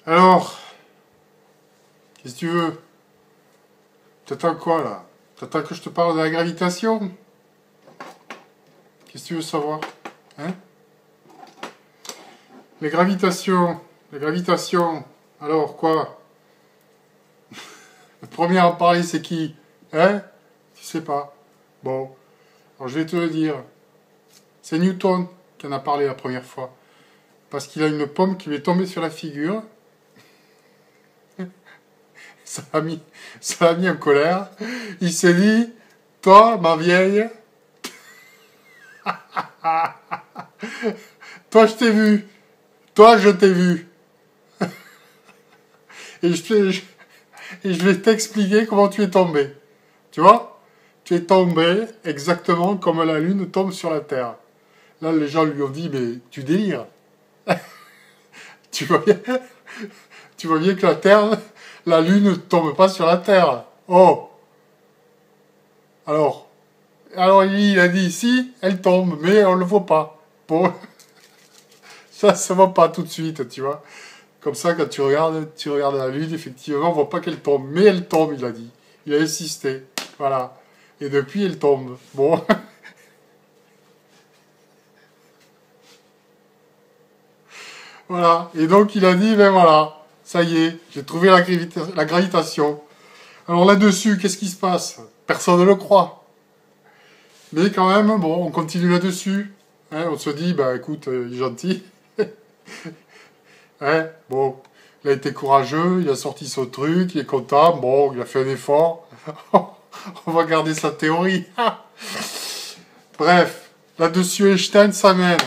Alors, qu'est-ce que tu veux? T'attends quoi, là? T'attends que je te parle de la gravitation? Qu'est-ce que tu veux savoir? Hein? Les gravitations. Les gravitations. Alors, quoi? Le premier à en parler, c'est qui? Hein? Tu sais pas. Bon. Alors, je vais te le dire. C'est Newton qui en a parlé la première fois. Parce qu'il a une pomme qui lui est tombée sur la figure. Ça l'a mis en colère. Il s'est dit, toi, ma vieille, toi, je t'ai vu. Toi, je t'ai vu. Et je vais t'expliquer comment tu es tombé. Tu vois? Tu es tombé exactement comme la Lune tombe sur la Terre. Là, les gens lui ont dit, mais tu délires. Tu vois bien, tu vois bien que la Terre, la Lune ne tombe pas sur la Terre. Oh! Alors, il a dit, si, elle tombe, mais on ne le voit pas. Bon, ça se voit pas tout de suite, tu vois. Comme ça, quand tu regardes la Lune, effectivement, on voit pas qu'elle tombe. Mais elle tombe, il a dit. Il a insisté. Voilà. Et depuis, elle tombe. Bon. Voilà. Et donc, il a dit, ben voilà, ça y est, j'ai trouvé la gravitation. Alors là-dessus, qu'est-ce qui se passe? Personne ne le croit. Mais quand même, bon, on continue là-dessus. Hein, on se dit, bah écoute, il est gentil. Hein, bon, il a été courageux, il a sorti son truc, il est content, bon, il a fait un effort. On va garder sa théorie. Bref, là-dessus, Einstein s'amène.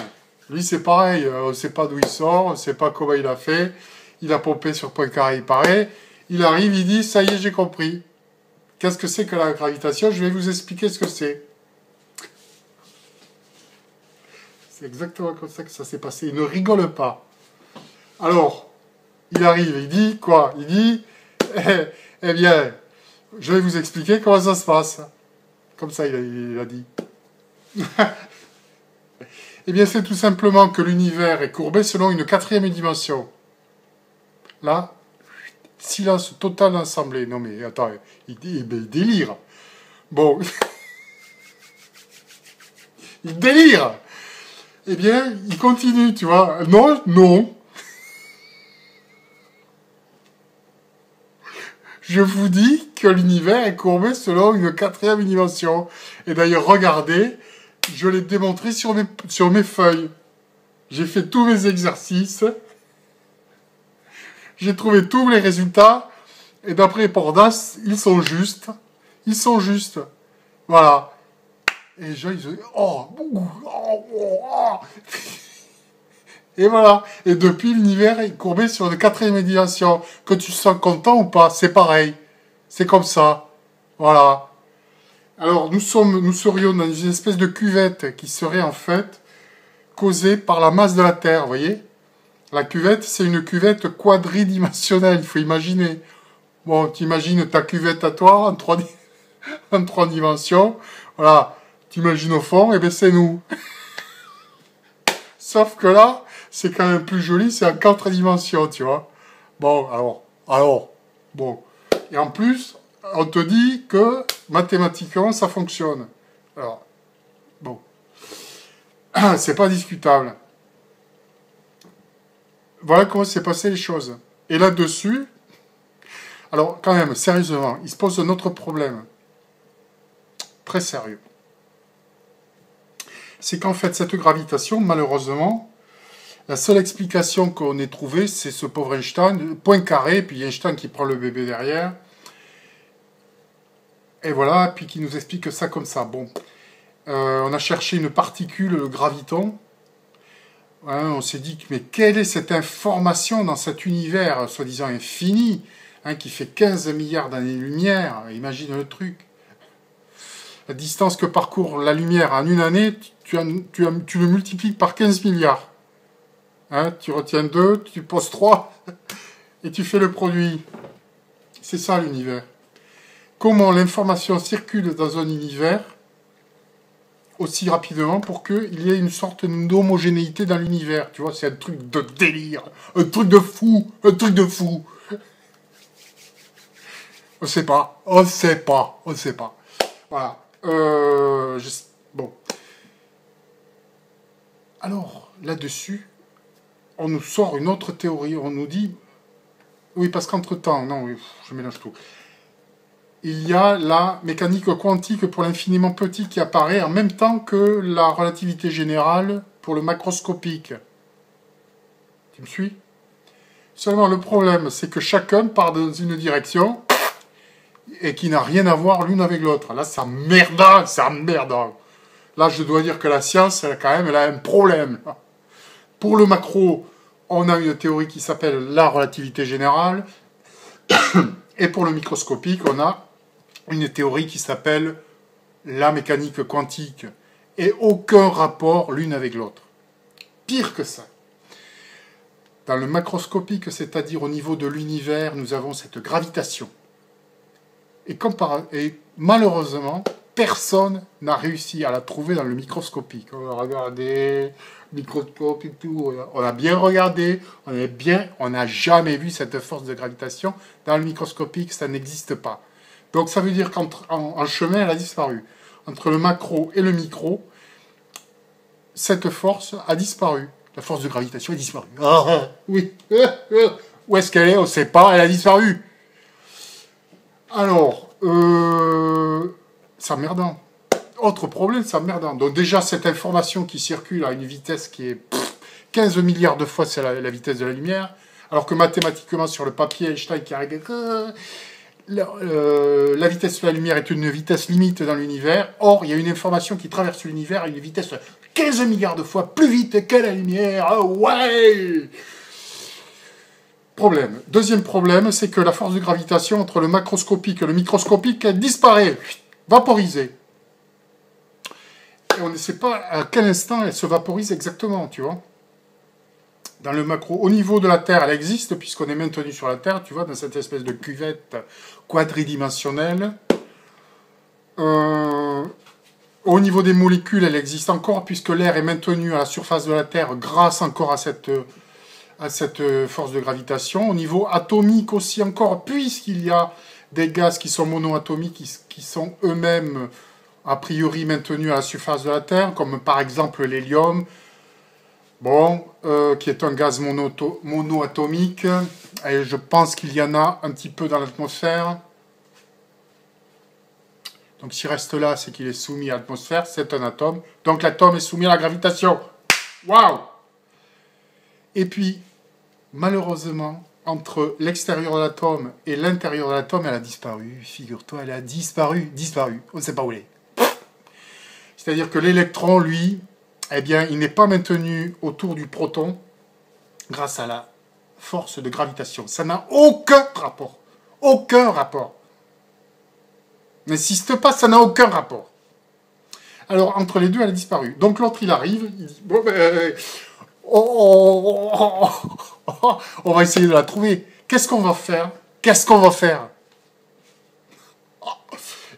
Lui, c'est pareil, on ne sait pas d'où il sort, on ne sait pas comment il a fait. Il a pompé sur Poincaré, il paraît. Il arrive, il dit, ça y est, j'ai compris. Qu'est-ce que c'est que la gravitation? Je vais vous expliquer ce que c'est. C'est exactement comme ça que ça s'est passé. Il ne rigole pas. Alors, il arrive, il dit quoi? Il dit, eh bien, je vais vous expliquer comment ça se passe. Comme ça, il a dit. Eh bien, c'est tout simplement que l'univers est courbé selon une quatrième dimension. Là, silence total dans l'assemblée. Non mais, attends, il délire. Bon, il délire. Eh bien, il continue, tu vois. Non, non. Je vous dis que l'univers est courbé selon une quatrième dimension. Et d'ailleurs, regardez, je l'ai démontré sur mes feuilles. J'ai fait tous mes exercices. J'ai trouvé tous les résultats. Et d'après Pordas, ils sont justes. Ils sont justes. Voilà. Et les gens, ils se disent, oh, et voilà. Et depuis, l'univers est courbé sur une quatrième dimension. Que tu sois content ou pas, c'est pareil. C'est comme ça. Voilà. Alors, nous serions dans une espèce de cuvette qui serait en fait causée par la masse de la Terre, vous voyez? La cuvette, c'est une cuvette quadridimensionnelle, il faut imaginer. Bon, tu imagines ta cuvette à toi en trois dimensions. Voilà. Tu imagines au fond, et bien c'est nous. Sauf que là, c'est quand même plus joli, c'est en quatre dimensions, tu vois. Bon, bon. Et en plus, on te dit que mathématiquement, ça fonctionne. Alors, bon. C'est pas discutable. Voilà comment s'est passé les choses. Et là-dessus, alors quand même, sérieusement, il se pose un autre problème. Très sérieux. C'est qu'en fait, cette gravitation, malheureusement, la seule explication qu'on ait trouvée, c'est ce pauvre Einstein, Poincaré, puis Einstein qui prend le bébé derrière. Et voilà, puis qui nous explique ça comme ça. Bon, on a cherché une particule, le graviton. Hein, on s'est dit, mais quelle est cette information dans cet univers, soi-disant infini, hein, qui fait 15 milliards d'années-lumière? Imagine le truc. La distance que parcourt la lumière en une année, tu le multiplies par 15 milliards. Hein, tu retiens 2, tu poses 3, et tu fais le produit. C'est ça l'univers. Comment l'information circule dans un univers aussi rapidement pour qu'il y ait une sorte d'homogénéité dans l'univers. Tu vois, c'est un truc de délire, un truc de fou, un truc de fou. On sait pas, on sait pas, on sait pas. Voilà. Bon. Alors, là-dessus, on nous sort une autre théorie. On nous dit... Oui, parce qu'entre-temps, non, oui, je mélange tout. Il y a la mécanique quantique pour l'infiniment petit qui apparaît en même temps que la relativité générale pour le macroscopique. Tu me suis? Seulement, le problème, c'est que chacun part dans une direction et qui n'a rien à voir l'une avec l'autre. Là, ça merdant, ça merdant. Là, je dois dire que la science, elle a un problème. Pour le macro, on a une théorie qui s'appelle la relativité générale. Et pour le microscopique, on a une théorie qui s'appelle la mécanique quantique. Et aucun rapport l'une avec l'autre. Pire que ça. Dans le macroscopique, c'est-à-dire au niveau de l'univers, nous avons cette gravitation. Et malheureusement, personne n'a réussi à la trouver dans le microscopique. On a regardé, microscope et tout, on a bien regardé, on n'a jamais vu cette force de gravitation. Dans le microscopique, ça n'existe pas. Donc ça veut dire qu'en chemin, elle a disparu. Entre le macro et le micro, cette force a disparu. La force de gravitation a disparu. Ah, oui. Où est-ce qu'elle est? On ne sait pas, elle a disparu. Alors, c'est emmerdant. Autre problème, c'est emmerdant. Donc déjà, cette information qui circule à une vitesse qui est 15 milliards de fois c'est la vitesse de la lumière, alors que mathématiquement, sur le papier, Einstein qui arrive... la vitesse de la lumière est une vitesse limite dans l'univers. Or, il y a une information qui traverse l'univers à une vitesse 15 milliards de fois plus vite que la lumière. Oh, ouais! Problème. Deuxième problème, c'est que la force de gravitation entre le macroscopique et le microscopique disparaît, vaporisée. Et on ne sait pas à quel instant elle se vaporise exactement, tu vois. Dans le macro, au niveau de la Terre, elle existe, puisqu'on est maintenu sur la Terre, tu vois, dans cette espèce de cuvette quadridimensionnelle. Au niveau des molécules, elle existe encore, puisque l'air est maintenu à la surface de la Terre grâce encore à cette force de gravitation. Au niveau atomique aussi encore, puisqu'il y a des gaz qui sont monoatomiques, qui sont eux-mêmes a priori maintenus à la surface de la Terre, comme par exemple l'hélium, bon, qui est un gaz monoatomique, et je pense qu'il y en a un petit peu dans l'atmosphère. Donc s'il reste là, c'est qu'il est soumis à l'atmosphère, c'est un atome. Donc l'atome est soumis à la gravitation. Waouh! Et puis, malheureusement, entre l'extérieur de l'atome et l'intérieur de l'atome, elle a disparu. Figure-toi, elle a disparu. On ne sait pas où elle est. C'est-à-dire que l'électron, lui, eh bien, il n'est pas maintenu autour du proton grâce à la force de gravitation. Ça n'a aucun rapport. Aucun rapport. N'insiste pas, ça n'a aucun rapport. Alors, entre les deux, elle a disparu. Donc l'autre, il arrive, il dit, bon, ben... on va essayer de la trouver. Qu'est-ce qu'on va faire?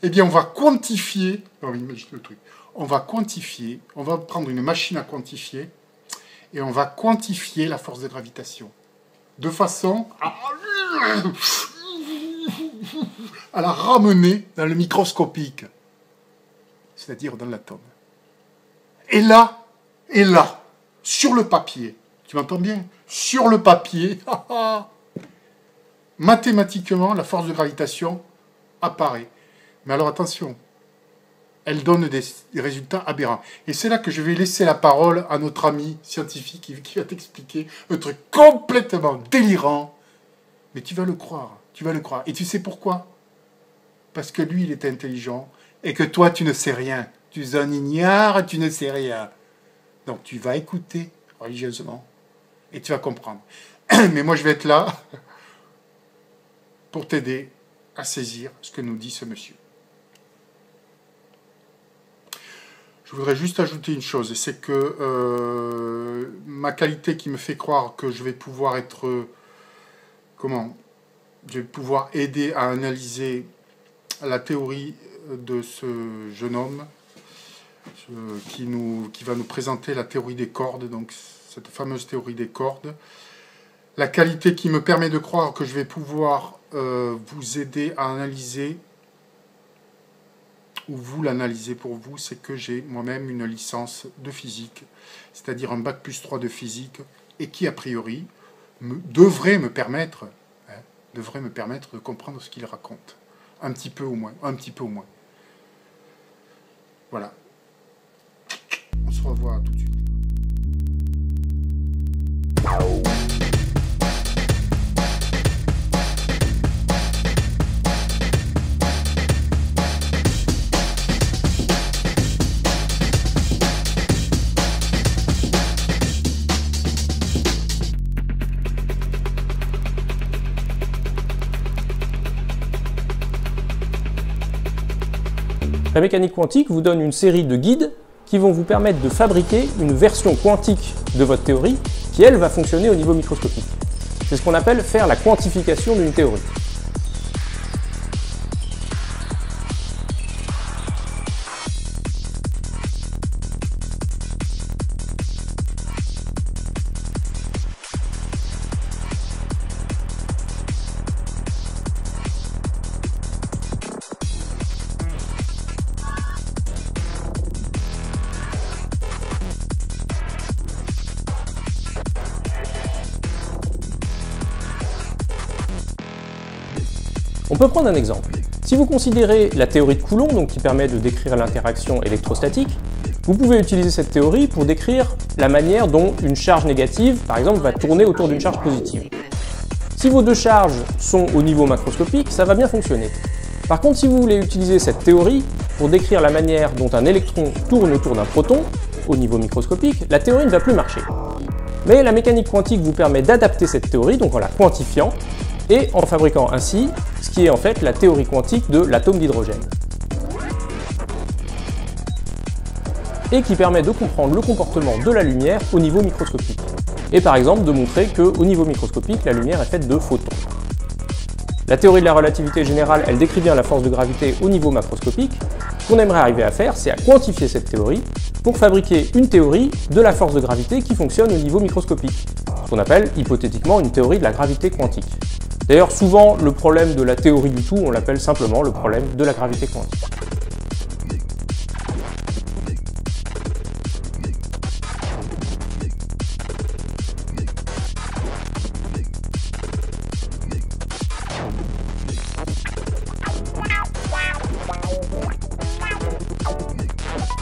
Eh bien, on va quantifier... Non, imagine le truc. On va quantifier, on va prendre une machine à quantifier, et on va quantifier la force de gravitation. De façon à la ramener dans le microscopique, c'est-à-dire dans l'atome. Et là, sur le papier, tu m'entends bien? Sur le papier, mathématiquement, la force de gravitation apparaît. Mais alors attention, elle donne des résultats aberrants. Et c'est là que je vais laisser la parole à notre ami scientifique qui va t'expliquer un truc complètement délirant. Mais tu vas le croire, Et tu sais pourquoi? Parce que lui, il est intelligent et que toi, tu ne sais rien. Tu en ignores, tu ne sais rien. Donc tu vas écouter religieusement et tu vas comprendre. Mais moi, je vais être là pour t'aider à saisir ce que nous dit ce monsieur. Je voudrais juste ajouter une chose, et c'est que ma qualité qui me fait croire que je vais pouvoir être... je vais pouvoir aider à analyser la théorie de ce jeune homme, qui va nous présenter la théorie des cordes, donc cette fameuse théorie des cordes. La qualité qui me permet de croire que je vais pouvoir vous aider à analyser, ou vous l'analyser pour vous, c'est que j'ai moi-même une licence de physique, c'est-à-dire un bac+3 de physique, et qui a priori devrait me permettre de comprendre ce qu'il raconte. Un petit peu au moins, Voilà. On se revoit tout de suite. La mécanique quantique vous donne une série de guides qui vont vous permettre de fabriquer une version quantique de votre théorie qui, elle, va fonctionner au niveau microscopique. C'est ce qu'on appelle faire la quantification d'une théorie. On peut prendre un exemple. Si vous considérez la théorie de Coulomb, donc qui permet de décrire l'interaction électrostatique, vous pouvez utiliser cette théorie pour décrire la manière dont une charge négative, par exemple, va tourner autour d'une charge positive. Si vos deux charges sont au niveau macroscopique, ça va bien fonctionner. Par contre, si vous voulez utiliser cette théorie pour décrire la manière dont un électron tourne autour d'un proton, au niveau microscopique, la théorie ne va plus marcher. Mais la mécanique quantique vous permet d'adapter cette théorie, donc en la quantifiant, et en fabriquant ainsi ce qui est en fait la théorie quantique de l'atome d'hydrogène. Et qui permet de comprendre le comportement de la lumière au niveau microscopique. Et par exemple de montrer qu'au niveau microscopique, la lumière est faite de photons. La théorie de la relativité générale, elle décrit bien la force de gravité au niveau macroscopique. Ce qu'on aimerait arriver à faire, c'est à quantifier cette théorie pour fabriquer une théorie de la force de gravité qui fonctionne au niveau microscopique. Ce qu'on appelle hypothétiquement une théorie de la gravité quantique. D'ailleurs, souvent, le problème de la théorie du tout, on l'appelle simplement le problème de la gravité quantique.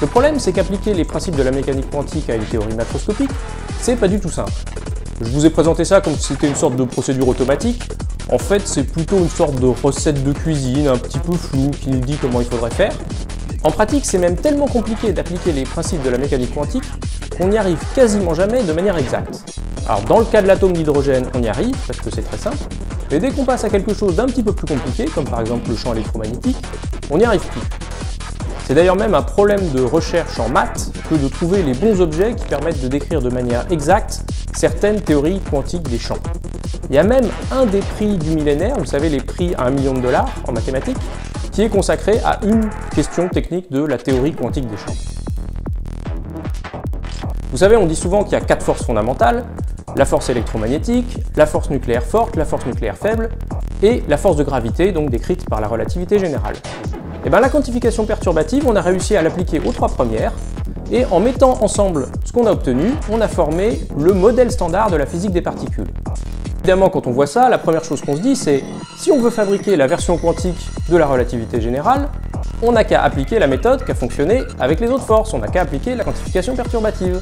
Le problème, c'est qu'appliquer les principes de la mécanique quantique à une théorie macroscopique, c'est pas du tout simple. Je vous ai présenté ça comme si c'était une sorte de procédure automatique. En fait, c'est plutôt une sorte de recette de cuisine un petit peu floue qui nous dit comment il faudrait faire. En pratique, c'est même tellement compliqué d'appliquer les principes de la mécanique quantique qu'on n'y arrive quasiment jamais de manière exacte. Alors dans le cas de l'atome d'hydrogène, on y arrive parce que c'est très simple, mais dès qu'on passe à quelque chose d'un petit peu plus compliqué, comme par exemple le champ électromagnétique, on n'y arrive plus. C'est d'ailleurs même un problème de recherche en maths que de trouver les bons objets qui permettent de décrire de manière exacte certaines théories quantiques des champs. Il y a même un des prix du millénaire, vous savez les prix à $1 million en mathématiques, qui est consacré à une question technique de la théorie quantique des champs. Vous savez, on dit souvent qu'il y a 4 forces fondamentales, la force électromagnétique, la force nucléaire forte, la force nucléaire faible, et la force de gravité, donc décrite par la relativité générale. Et bien la quantification perturbative, on a réussi à l'appliquer aux 3 premières, et en mettant ensemble ce qu'on a obtenu, on a formé le modèle standard de la physique des particules. Évidemment, quand on voit ça, la première chose qu'on se dit, c'est si on veut fabriquer la version quantique de la relativité générale, on n'a qu'à appliquer la méthode qui a fonctionné avec les autres forces, on n'a qu'à appliquer la quantification perturbative.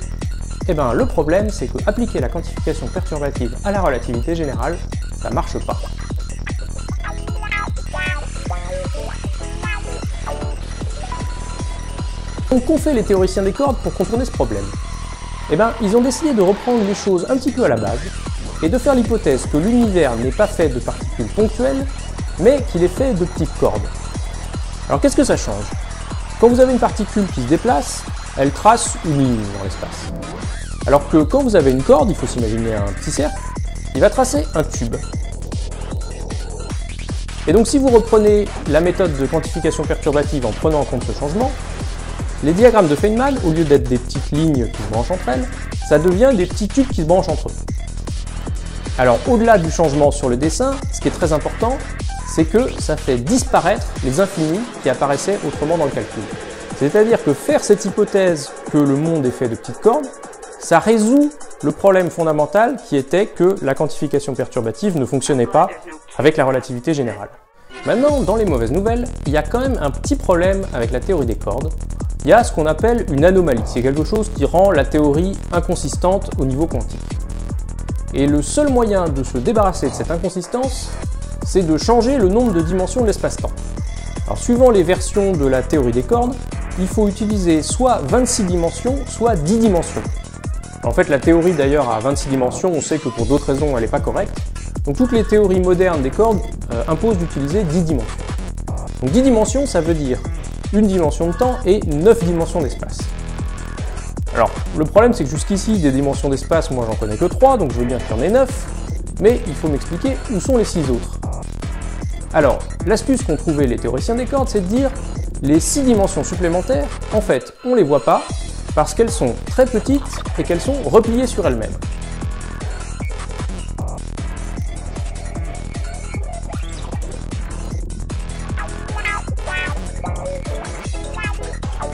Et bien le problème, c'est que appliquer la quantification perturbative à la relativité générale, ça marche pas. Donc qu'ont fait les théoriciens des cordes pour contourner ce problème? Eh bien, ils ont décidé de reprendre les choses un petit peu à la base et de faire l'hypothèse que l'univers n'est pas fait de particules ponctuelles, mais qu'il est fait de petites cordes. Alors qu'est-ce que ça change? Quand vous avez une particule qui se déplace, elle trace une ligne dans l'espace. Alors que quand vous avez une corde, il faut s'imaginer un petit cercle, il va tracer un tube. Et donc si vous reprenez la méthode de quantification perturbative en prenant en compte ce changement, Les diagrammes de Feynman, au lieu d'être des petites lignes qui se branchent entre elles, ça devient des petits tubes qui se branchent entre eux. Alors au-delà du changement sur le dessin, ce qui est très important, c'est que ça fait disparaître les infinis qui apparaissaient autrement dans le calcul. C'est-à-dire que faire cette hypothèse que le monde est fait de petites cordes, ça résout le problème fondamental qui était que la quantification perturbative ne fonctionnait pas avec la relativité générale. Maintenant, dans les mauvaises nouvelles, il y a quand même un petit problème avec la théorie des cordes. Il y a ce qu'on appelle une anomalie, c'est quelque chose qui rend la théorie inconsistante au niveau quantique. Et le seul moyen de se débarrasser de cette inconsistance, c'est de changer le nombre de dimensions de l'espace-temps. Alors suivant les versions de la théorie des cordes, il faut utiliser soit 26 dimensions, soit 10 dimensions. En fait, la théorie d'ailleurs à 26 dimensions, on sait que pour d'autres raisons, elle n'est pas correcte. Donc toutes les théories modernes des cordes imposent d'utiliser 10 dimensions. Donc 10 dimensions, ça veut dire une dimension de temps et 9 dimensions d'espace. Alors, le problème, c'est que jusqu'ici, des dimensions d'espace, moi j'en connais que 3, donc je veux bien qu'il y en ait 9, mais il faut m'expliquer où sont les 6 autres. Alors, l'astuce qu'ont trouvé les théoriciens des cordes, c'est de dire les 6 dimensions supplémentaires, en fait, on ne les voit pas, parce qu'elles sont très petites et qu'elles sont repliées sur elles-mêmes.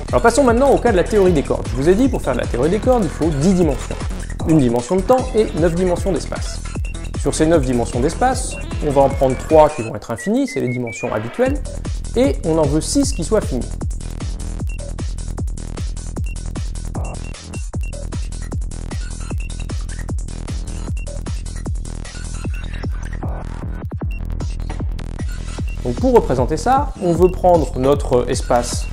Alors passons maintenant au cas de la théorie des cordes. Je vous ai dit, pour faire de la théorie des cordes, il faut 10 dimensions. Une dimension de temps et 9 dimensions d'espace. Sur ces 9 dimensions d'espace, on va en prendre 3 qui vont être infinies, c'est les dimensions habituelles, et on en veut 6 qui soient finies. Donc pour représenter ça, on veut prendre notre espace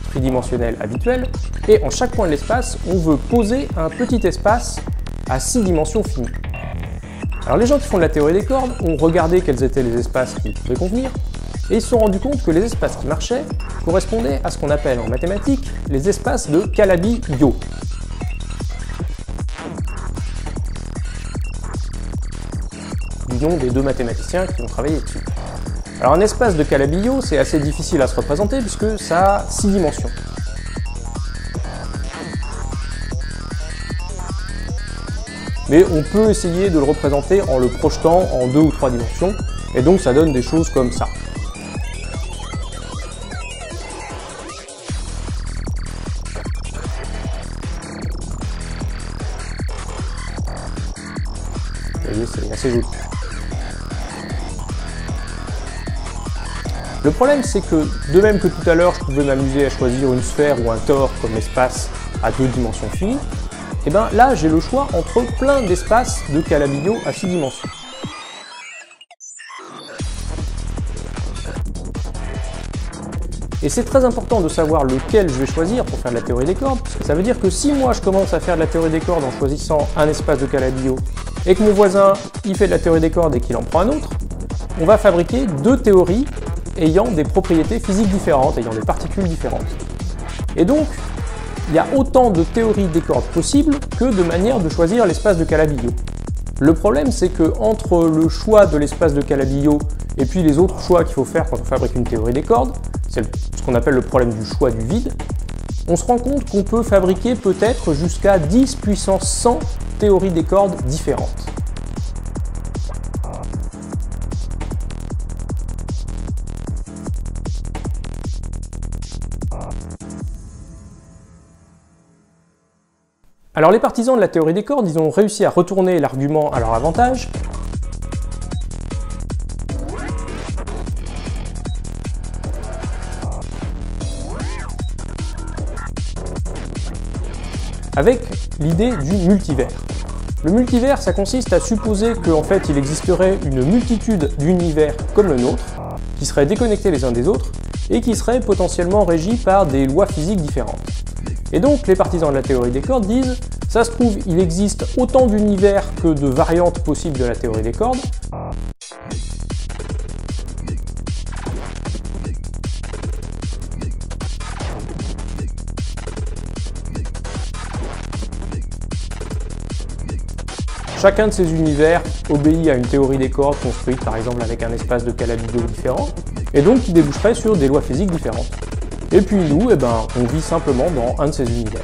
tridimensionnel habituel, et en chaque point de l'espace, on veut poser un petit espace à 6 dimensions finies. Alors les gens qui font de la théorie des cordes ont regardé quels étaient les espaces qui pouvaient convenir, et ils se sont rendus compte que les espaces qui marchaient correspondaient à ce qu'on appelle en mathématiques les espaces de Calabi-Yau. Du nom des deux mathématiciens qui ont travaillé dessus. Alors un espace de Calabi-Yau, c'est assez difficile à se représenter puisque ça a 6 dimensions. Mais on peut essayer de le représenter en le projetant en 2 ou 3 dimensions, et donc ça donne des choses comme ça. Vous voyez, c'est assez joli. Le problème, c'est que, de même que tout à l'heure, je pouvais m'amuser à choisir une sphère ou un tore comme espace à 2 dimensions finies, et bien là, j'ai le choix entre plein d'espaces de Calabi-Yau à 6 dimensions. Et c'est très important de savoir lequel je vais choisir pour faire de la théorie des cordes, parce que ça veut dire que si moi je commence à faire de la théorie des cordes en choisissant un espace de Calabi-Yau, et que mon voisin, il fait de la théorie des cordes et qu'il en prend un autre, on va fabriquer 2 théories ayant des propriétés physiques différentes, ayant des particules différentes. Et donc, il y a autant de théories des cordes possibles que de manières de choisir l'espace de Calabi-Yau. Le problème, c'est que entre le choix de l'espace de Calabi-Yau et puis les autres choix qu'il faut faire quand on fabrique une théorie des cordes, c'est ce qu'on appelle le problème du choix du vide, on se rend compte qu'on peut fabriquer peut-être jusqu'à 10 puissance 100 théories des cordes différentes. Alors les partisans de la théorie des cordes, ils ont réussi à retourner l'argument à leur avantage. Avec l'idée du multivers. Le multivers, ça consiste à supposer qu'en fait il existerait une multitude d'univers comme le nôtre, qui seraient déconnectés les uns des autres, et qui seraient potentiellement régis par des lois physiques différentes. Et donc les partisans de la théorie des cordes disent, ça se trouve, il existe autant d'univers que de variantes possibles de la théorie des cordes. Chacun de ces univers obéit à une théorie des cordes construite par exemple avec un espace de Calabi-Yau différent, et donc qui déboucherait sur des lois physiques différentes. Et puis nous, on vit simplement dans un de ces univers.